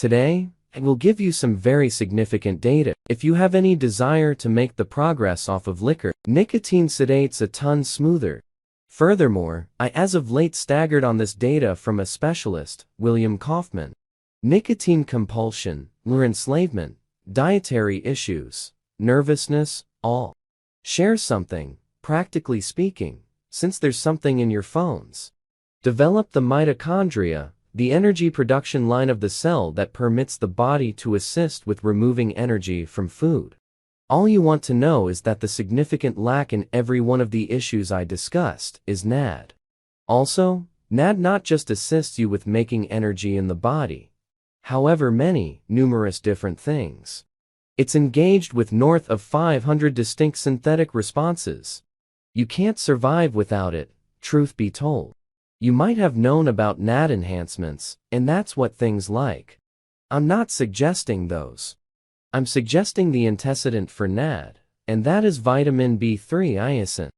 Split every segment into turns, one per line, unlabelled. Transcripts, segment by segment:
Today, I will give you some very significant data. If you have any desire to make the progress off of liquor, nicotine sedates a ton smoother. Furthermore, I as of late staggered on this data from a specialist, William Kaufman. Nicotine compulsion, lure enslavement, dietary issues, nervousness, all share something, practically speaking, since there's something in your phones. Develop the mitochondria, the energy production line of the cell that permits the body to assist with removing energy from food. All you want to know is that the significant lack in every one of the issues I discussed is NAD. Also, NAD not just assists you with making energy in the body, however numerous different things. It's engaged with north of 500 distinct synthetic responses. You can't survive without it, truth be told. You might have known about NAD enhancements, and that's what things like. I'm not suggesting those. I'm suggesting the antecedent for NAD, and that is vitamin B3 niacin.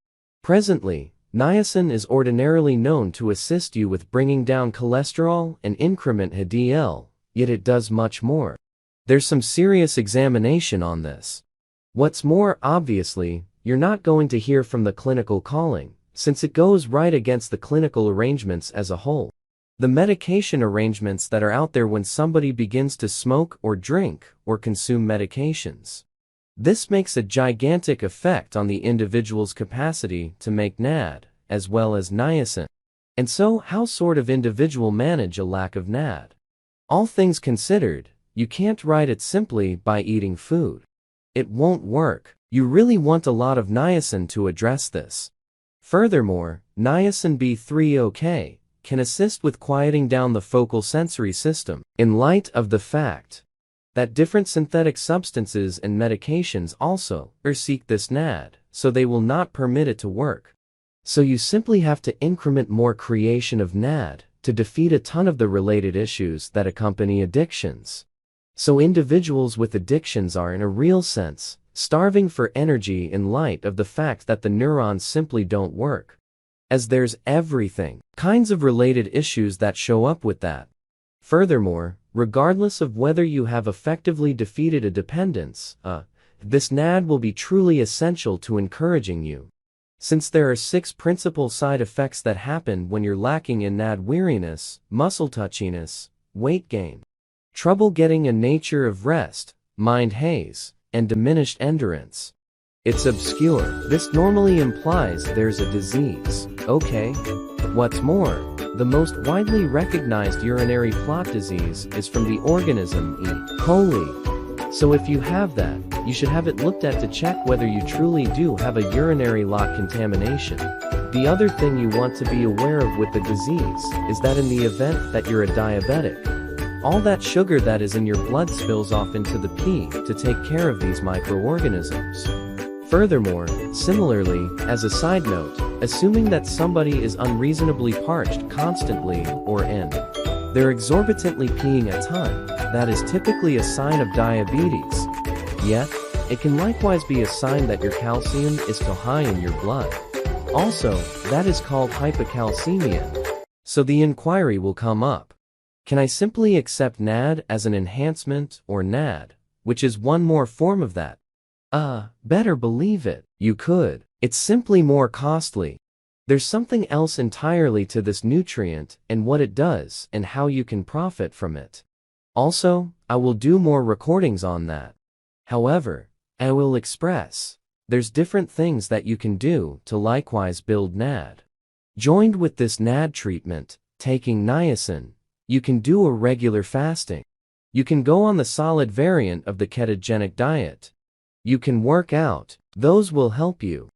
Presently, niacin is ordinarily known to assist you with bringing down cholesterol and increment HDL, yet it does much more. There's some serious examination on this. What's more, obviously, you're not going to hear from the clinical calling, since it goes right against the clinical arrangements as a whole. The medication arrangements that are out there when somebody begins to smoke or drink or consume medications. This makes a gigantic effect on the individual's capacity to make NAD, as well as niacin. And so, how sort of individual manage a lack of NAD? All things considered, you can't right it simply by eating food. It won't work. You really want a lot of niacin to address this. Furthermore, niacin B3 can assist with quieting down the focal sensory system, in light of the fact that different synthetic substances and medications also seek this NAD, so they will not permit it to work. So you simply have to increment more creation of NAD to defeat a ton of the related issues that accompany addictions. So individuals with addictions are, in a real sense, starving for energy in light of the fact that the neurons simply don't work. As there's everything kinds of related issues that show up with that. Furthermore, regardless of whether you have effectively defeated a dependence, this NAD will be truly essential to encouraging you. Since there are 6 principal side effects that happen when you're lacking in NAD: weariness, muscle touchiness, weight gain, trouble getting a nature of rest, mind haze, and diminished endurance. It's obscure. This normally implies there's a disease, okay? What's more, the most widely recognized urinary plot disease is from the organism E. coli. So if you have that, you should have it looked at to check whether you truly do have a urinary lot contamination. The other thing you want to be aware of with the disease is that in the event that you're a diabetic, all that sugar that is in your blood spills off into the pee to take care of these microorganisms. Furthermore, similarly, as a side note, assuming that somebody is unreasonably parched constantly or they're exorbitantly peeing a ton, that is typically a sign of diabetes. Yet, it can likewise be a sign that your calcium is too high in your blood. Also, that is called hypocalcemia. So the inquiry will come up. Can I simply accept NAD as an enhancement, or NAD, which is one more form of that? Better believe it, you could. It's simply more costly. There's something else entirely to this nutrient and what it does and how you can profit from it. Also, I will do more recordings on that. However, I will express, there's different things that you can do to likewise build NAD. Joined with this NAD treatment, taking niacin, you can do a regular fasting. You can go on the solid variant of the ketogenic diet. You can work out. Those will help you.